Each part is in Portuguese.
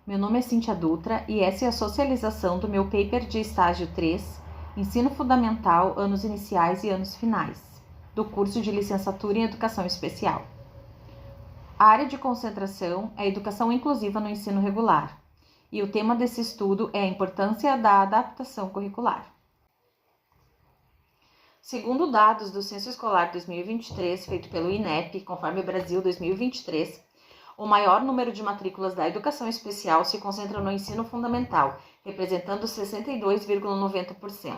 Meu nome é Cíntia Dutra e essa é a socialização do meu paper de estágio 3, Ensino Fundamental, Anos Iniciais e Anos Finais, do curso de Licenciatura em Educação Especial. A área de concentração é a educação inclusiva no ensino regular, e o tema desse estudo é a importância da adaptação curricular. Segundo dados do Censo Escolar 2023, feito pelo INEP, conforme Brasil 2023, o maior número de matrículas da educação especial se concentra no ensino fundamental, representando 62,90%.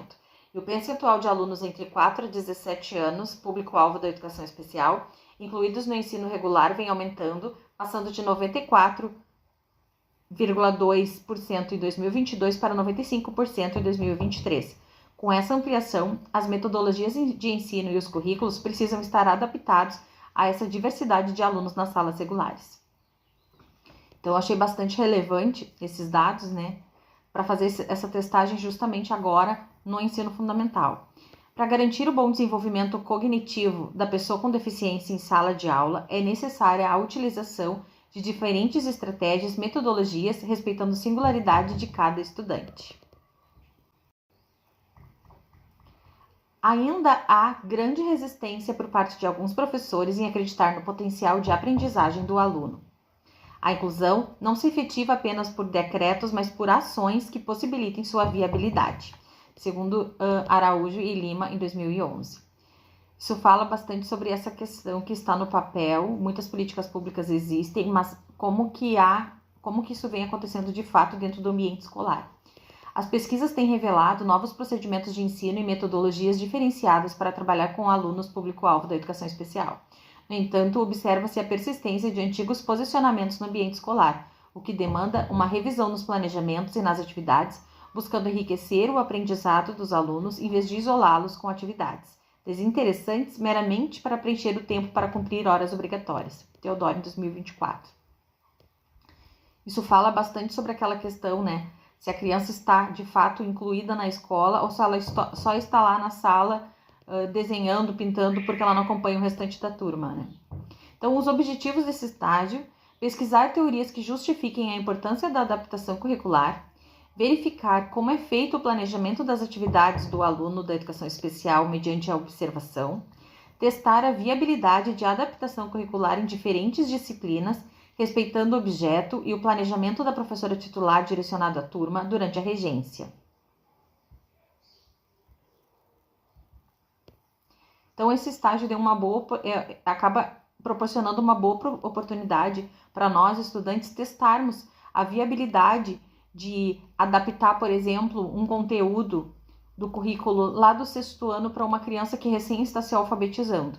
E o percentual de alunos entre 4 a 17 anos, público-alvo da educação especial, incluídos no ensino regular, vem aumentando, passando de 94,2% em 2022 para 95% em 2023. Com essa ampliação, as metodologias de ensino e os currículos precisam estar adaptados a essa diversidade de alunos nas salas regulares. Então, eu achei bastante relevante esses dados, para fazer essa testagem justamente agora no ensino fundamental. Para garantir o bom desenvolvimento cognitivo da pessoa com deficiência em sala de aula, é necessária a utilização de diferentes estratégias, metodologias, respeitando a singularidade de cada estudante. Ainda há grande resistência por parte de alguns professores em acreditar no potencial de aprendizagem do aluno. A inclusão não se efetiva apenas por decretos, mas por ações que possibilitem sua viabilidade, segundo Araújo e Lima, em 2011. Isso fala bastante sobre essa questão que está no papel, muitas políticas públicas existem, mas como que isso vem acontecendo de fato dentro do ambiente escolar. As pesquisas têm revelado novos procedimentos de ensino e metodologias diferenciadas para trabalhar com alunos público-alvo da educação especial. No entanto, observa-se a persistência de antigos posicionamentos no ambiente escolar, o que demanda uma revisão nos planejamentos e nas atividades, buscando enriquecer o aprendizado dos alunos em vez de isolá-los com atividades desinteressantes meramente para preencher o tempo para cumprir horas obrigatórias. Teodoro, em 2024. Isso fala bastante sobre aquela questão, se a criança está, de fato, incluída na escola ou se ela só está lá na sala desenhando, pintando, porque ela não acompanha o restante da turma, Então, os objetivos desse estágio: pesquisar teorias que justifiquem a importância da adaptação curricular, verificar como é feito o planejamento das atividades do aluno da educação especial mediante a observação, testar a viabilidade de adaptação curricular em diferentes disciplinas, respeitando o objeto e o planejamento da professora titular direcionado à turma durante a regência. Então, esse estágio acaba proporcionando uma boa oportunidade para nós, estudantes, testarmos a viabilidade de adaptar, por exemplo, um conteúdo do currículo lá do 6º ano para uma criança que recém está se alfabetizando.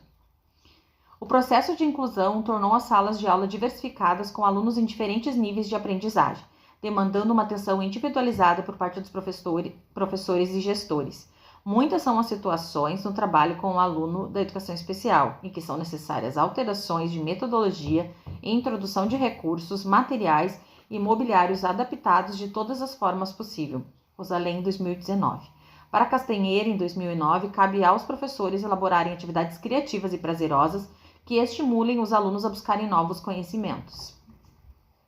O processo de inclusão tornou as salas de aula diversificadas com alunos em diferentes níveis de aprendizagem, demandando uma atenção individualizada por parte dos professores e gestores. Muitas são as situações no trabalho com o aluno da educação especial, em que são necessárias alterações de metodologia e introdução de recursos, materiais e mobiliários adaptados de todas as formas possíveis. Rosalém, 2019. Para Castanheira, em 2009, cabe aos professores elaborarem atividades criativas e prazerosas que estimulem os alunos a buscarem novos conhecimentos.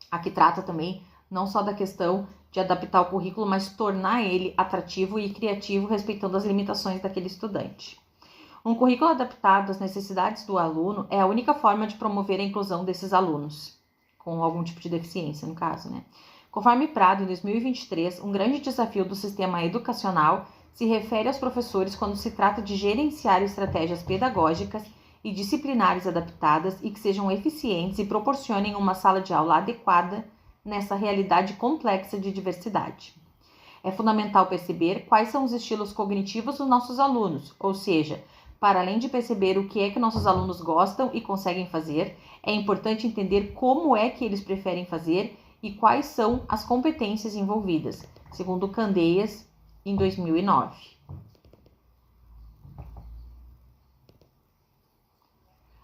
Aqui trata também não só da questão de adaptar o currículo, mas tornar ele atrativo e criativo, respeitando as limitações daquele estudante. Um currículo adaptado às necessidades do aluno é a única forma de promover a inclusão desses alunos, com algum tipo de deficiência, no caso, Conforme Prado, em 2023, um grande desafio do sistema educacional se refere aos professores quando se trata de gerenciar estratégias pedagógicas e disciplinares adaptadas e que sejam eficientes e proporcionem uma sala de aula adequada nessa realidade complexa de diversidade. É fundamental perceber quais são os estilos cognitivos dos nossos alunos, ou seja, para além de perceber o que é que nossos alunos gostam e conseguem fazer, é importante entender como é que eles preferem fazer e quais são as competências envolvidas, segundo Candeias, em 2009.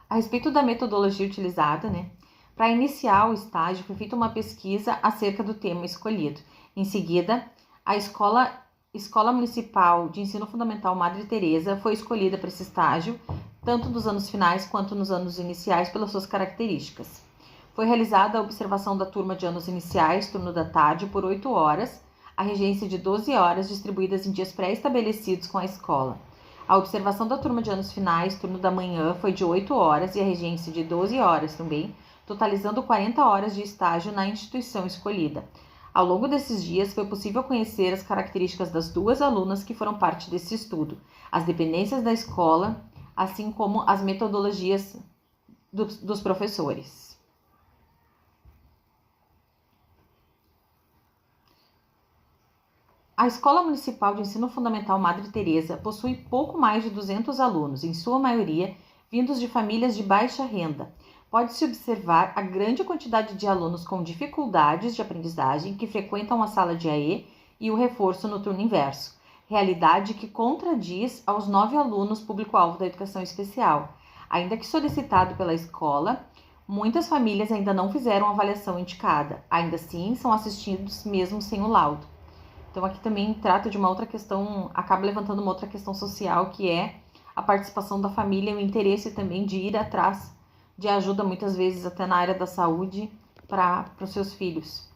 A respeito da metodologia utilizada, para iniciar o estágio foi feita uma pesquisa acerca do tema escolhido. Em seguida, a Escola Municipal de Ensino Fundamental Madre Teresa foi escolhida para esse estágio, tanto nos anos finais quanto nos anos iniciais, pelas suas características. Foi realizada a observação da turma de anos iniciais, turno da tarde, por 8 horas, a regência de 12 horas, distribuídas em dias pré-estabelecidos com a escola. A observação da turma de anos finais, turno da manhã, foi de 8 horas e a regência de 12 horas também, totalizando 40 horas de estágio na instituição escolhida. Ao longo desses dias, foi possível conhecer as características das 2 alunas que foram parte desse estudo, as dependências da escola, assim como as metodologias dos professores. A Escola Municipal de Ensino Fundamental Madre Teresa possui pouco mais de 200 alunos, em sua maioria vindos de famílias de baixa renda. Pode-se observar a grande quantidade de alunos com dificuldades de aprendizagem que frequentam a sala de AE e o reforço no turno inverso, realidade que contradiz aos 9 alunos público-alvo da educação especial. Ainda que solicitado pela escola, muitas famílias ainda não fizeram a avaliação indicada, ainda assim são assistidos mesmo sem o laudo. Então aqui também trata de uma outra questão, acaba levantando uma outra questão social, que é a participação da família e o interesse também de ir atrás de ajuda, muitas vezes até na área da saúde, para os seus filhos.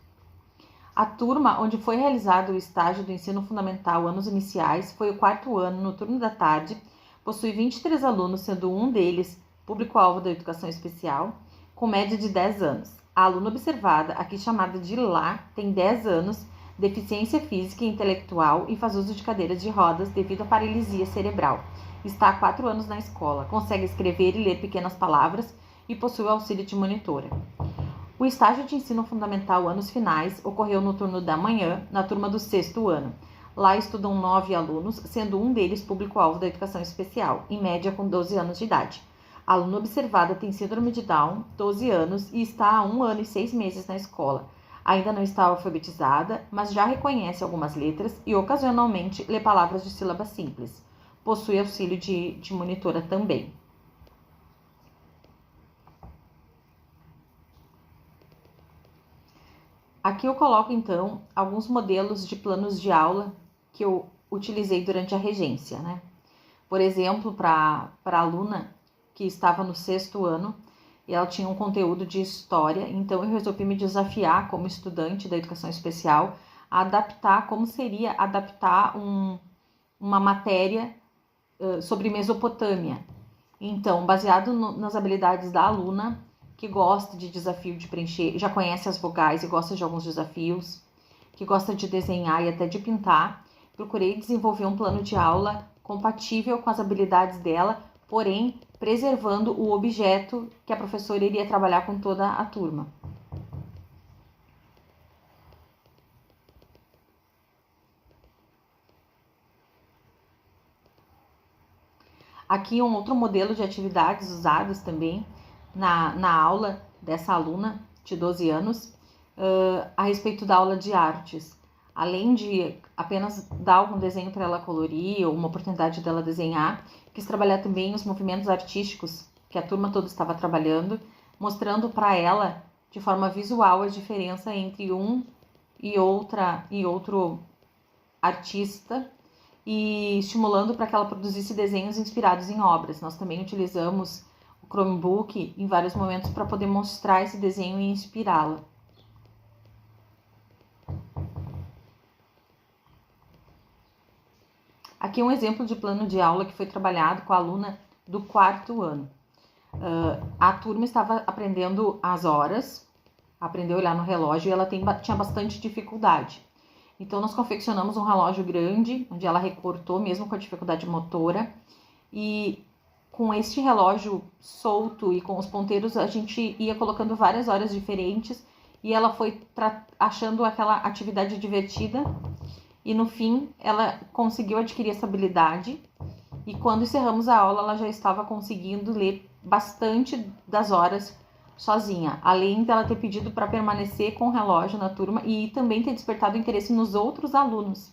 A turma onde foi realizado o estágio do ensino fundamental anos iniciais foi o 4º ano, no turno da tarde, possui 23 alunos, sendo um deles público-alvo da educação especial, com média de 10 anos. A aluna observada, aqui chamada de Lá, tem 10 anos, deficiência física e intelectual e faz uso de cadeiras de rodas devido à paralisia cerebral. Está há 4 anos na escola, consegue escrever e ler pequenas palavras e possui o auxílio de monitora. O estágio de ensino fundamental anos finais ocorreu no turno da manhã, na turma do 6º ano. Lá estudam 9 alunos, sendo um deles público-alvo da educação especial, em média com 12 anos de idade. A aluna observada tem síndrome de Down, 12 anos, e está há 1 ano e 6 meses na escola. Ainda não está alfabetizada, mas já reconhece algumas letras e ocasionalmente lê palavras de sílaba simples. Possui auxílio de monitora também. Aqui eu coloco então alguns modelos de planos de aula que eu utilizei durante a regência, né? Por exemplo, para a aluna que estava no 6º ano, e ela tinha um conteúdo de história, então eu resolvi me desafiar como estudante da educação especial a adaptar, como seria adaptar uma matéria sobre Mesopotâmia. Então, baseado nas habilidades da aluna, que gosta de desafio de preencher, já conhece as vogais e gosta de alguns desafios, que gosta de desenhar e até de pintar, procurei desenvolver um plano de aula compatível com as habilidades dela, porém preservando o objeto que a professora iria trabalhar com toda a turma. Aqui um outro modelo de atividades usadas também na aula dessa aluna de 12 anos, a respeito da aula de artes. Além de apenas dar algum desenho para ela colorir ou uma oportunidade dela desenhar, quis trabalhar também os movimentos artísticos que a turma toda estava trabalhando, mostrando para ela de forma visual a diferença entre um e outro artista e estimulando para que ela produzisse desenhos inspirados em obras. Nós também utilizamos o Chromebook em vários momentos para poder mostrar esse desenho e inspirá-la. Aqui um exemplo de plano de aula que foi trabalhado com a aluna do 4º ano. A turma estava aprendendo as horas, aprendeu a olhar no relógio e ela tinha bastante dificuldade. Então nós confeccionamos um relógio grande, onde ela recortou mesmo com a dificuldade motora, e com este relógio solto e com os ponteiros a gente ia colocando várias horas diferentes e ela foi achando aquela atividade divertida. E no fim, ela conseguiu adquirir essa habilidade e quando encerramos a aula, ela já estava conseguindo ler bastante das horas sozinha, além dela ter pedido para permanecer com o relógio na turma e também ter despertado interesse nos outros alunos,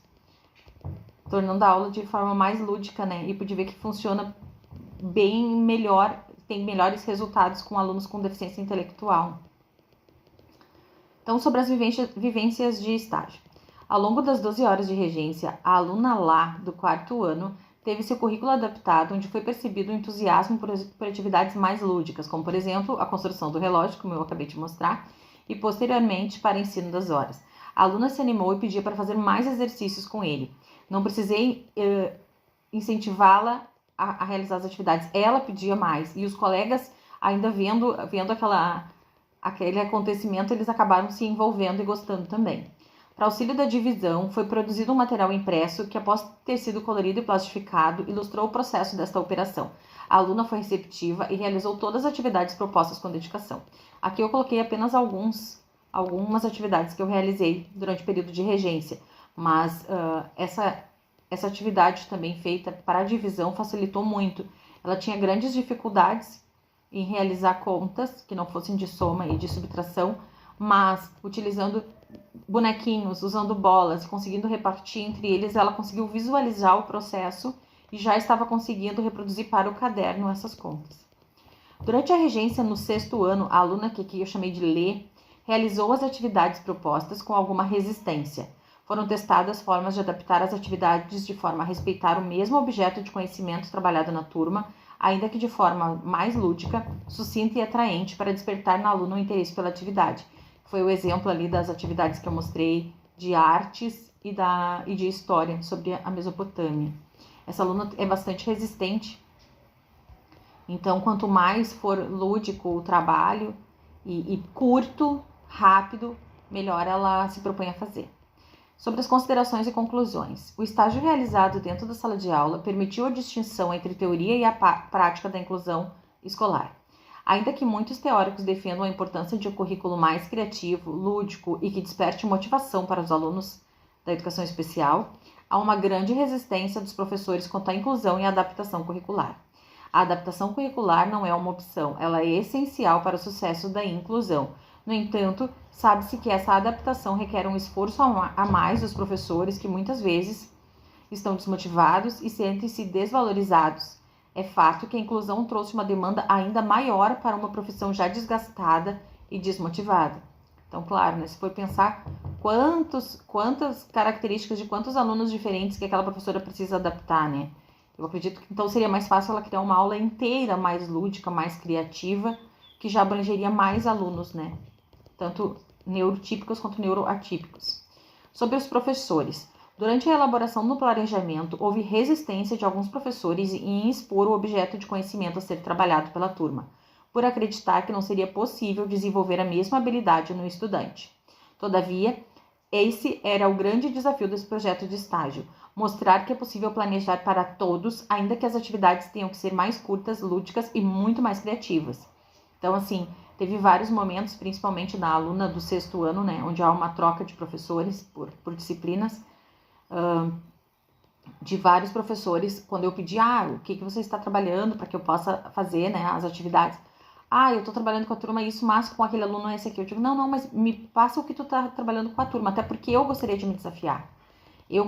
tornando a aula de forma mais lúdica, né? E pude ver que funciona bem melhor, tem melhores resultados com alunos com deficiência intelectual. Então, sobre as vivências de estágio. Ao longo das 12 horas de regência, a aluna Lá, do 4º ano, teve seu currículo adaptado, onde foi percebido o entusiasmo por atividades mais lúdicas, como, por exemplo, a construção do relógio, como eu acabei de mostrar, e, posteriormente, para ensino das horas. A aluna se animou e pedia para fazer mais exercícios com ele. Não precisei incentivá-la a realizar as atividades. Ela pedia mais. E os colegas, ainda vendo aquele acontecimento, eles acabaram se envolvendo e gostando também. Para auxílio da divisão, foi produzido um material impresso que, após ter sido colorido e plastificado, ilustrou o processo desta operação. A aluna foi receptiva e realizou todas as atividades propostas com dedicação. Aqui eu coloquei apenas algumas atividades que eu realizei durante o período de regência, mas essa atividade também feita para a divisão facilitou muito. Ela tinha grandes dificuldades em realizar contas que não fossem de soma e de subtração, mas utilizando bonequinhos, usando bolas, conseguindo repartir entre eles, ela conseguiu visualizar o processo e já estava conseguindo reproduzir para o caderno essas contas. Durante a regência no 6º ano, a aluna, que aqui eu chamei de Lê, realizou as atividades propostas com alguma resistência. Foram testadas formas de adaptar as atividades de forma a respeitar o mesmo objeto de conhecimento trabalhado na turma, ainda que de forma mais lúdica, sucinta e atraente para despertar na aluna o interesse pela atividade. Foi o exemplo ali das atividades que eu mostrei de artes e de história sobre a Mesopotâmia. Essa aluna é bastante resistente, então quanto mais for lúdico o trabalho e curto, rápido, melhor ela se propõe a fazer. Sobre as considerações e conclusões. O estágio realizado dentro da sala de aula permitiu a distinção entre teoria e a prática da inclusão escolar. Ainda que muitos teóricos defendam a importância de um currículo mais criativo, lúdico e que desperte motivação para os alunos da educação especial, há uma grande resistência dos professores quanto à inclusão e à adaptação curricular. A adaptação curricular não é uma opção, ela é essencial para o sucesso da inclusão. No entanto, sabe-se que essa adaptação requer um esforço a mais dos professores que muitas vezes estão desmotivados e sentem-se desvalorizados. É fato que a inclusão trouxe uma demanda ainda maior para uma profissão já desgastada e desmotivada. Então, claro, né, se for pensar quantas características de quantos alunos diferentes que aquela professora precisa adaptar, né? Eu acredito que então seria mais fácil ela criar uma aula inteira mais lúdica, mais criativa, que já abrangeria mais alunos, né? Tanto neurotípicos quanto neuroatípicos. Sobre os professores. Durante a elaboração do planejamento, houve resistência de alguns professores em expor o objeto de conhecimento a ser trabalhado pela turma, por acreditar que não seria possível desenvolver a mesma habilidade no estudante. Todavia, esse era o grande desafio desse projeto de estágio, mostrar que é possível planejar para todos, ainda que as atividades tenham que ser mais curtas, lúdicas e muito mais criativas. Então, assim, teve vários momentos, principalmente na aluna do 6º ano, né, onde há uma troca de professores por disciplinas, de vários professores, quando eu pedi, o que você está trabalhando para que eu possa fazer, né, as atividades. Eu estou trabalhando com a turma isso, mas com aquele aluno esse aqui. Eu digo, não, mas me passa o que tu está trabalhando com a turma, até porque eu gostaria de me desafiar. Eu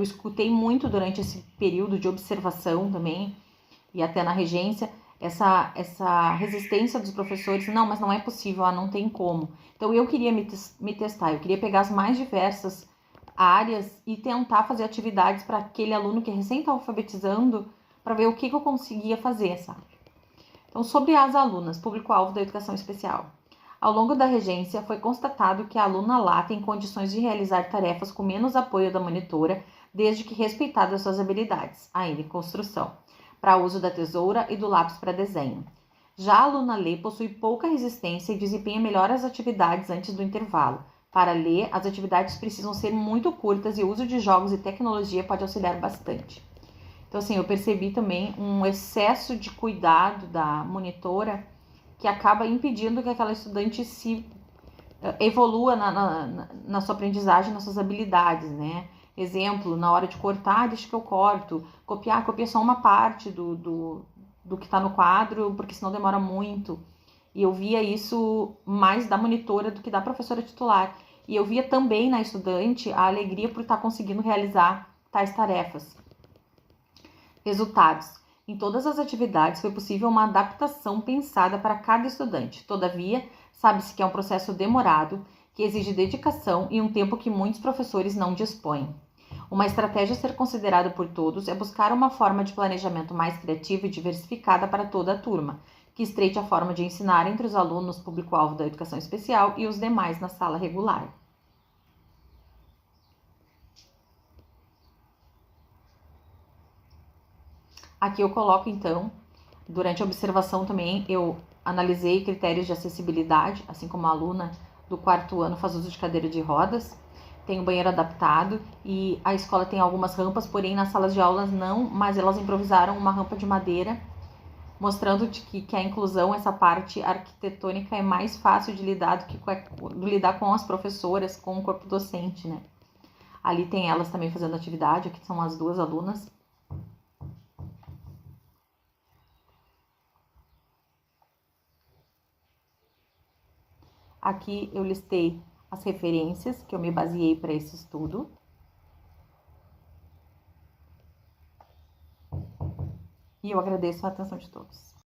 escutei muito durante esse período de observação também, e até na regência, essa resistência dos professores, não, mas não é possível, não tem como. Então eu queria me testar, eu queria pegar as mais diversas áreas e tentar fazer atividades para aquele aluno que recém está alfabetizando, para ver o que eu conseguia fazer, sabe? Então, sobre as alunas, público-alvo da educação especial. Ao longo da regência, foi constatado que a aluna lá tem condições de realizar tarefas com menos apoio da monitora, desde que respeitadas suas habilidades, ainda em construção, para uso da tesoura e do lápis para desenho. Já a aluna Lê possui pouca resistência e desempenha melhor as atividades antes do intervalo. Para Lê, as atividades precisam ser muito curtas e o uso de jogos e tecnologia pode auxiliar bastante. Então, assim, eu percebi também um excesso de cuidado da monitora que acaba impedindo que aquela estudante se evolua na sua aprendizagem, nas suas habilidades, né? Exemplo, na hora de cortar, deixa que eu corto. Copia só uma parte do que está no quadro, porque senão demora muito. E eu via isso mais da monitora do que da professora titular. E eu via também na estudante a alegria por estar conseguindo realizar tais tarefas. Resultados. Em todas as atividades foi possível uma adaptação pensada para cada estudante. Todavia, sabe-se que é um processo demorado, que exige dedicação e um tempo que muitos professores não dispõem. Uma estratégia a ser considerada por todos é buscar uma forma de planejamento mais criativa e diversificada para toda a turma, que estreite a forma de ensinar entre os alunos público-alvo da educação especial e os demais na sala regular. Aqui eu coloco, então, durante a observação também, eu analisei critérios de acessibilidade, assim como a aluna do 4º ano faz uso de cadeira de rodas. Tem o banheiro adaptado e a escola tem algumas rampas, porém nas salas de aulas não, mas elas improvisaram uma rampa de madeira, mostrando que a inclusão, essa parte arquitetônica é mais fácil de lidar do que lidar com as professoras, com o corpo docente, né? Ali tem elas também fazendo atividade, aqui são as 2 alunas. Aqui eu listei as referências que eu me baseei para esse estudo. E eu agradeço a atenção de todos.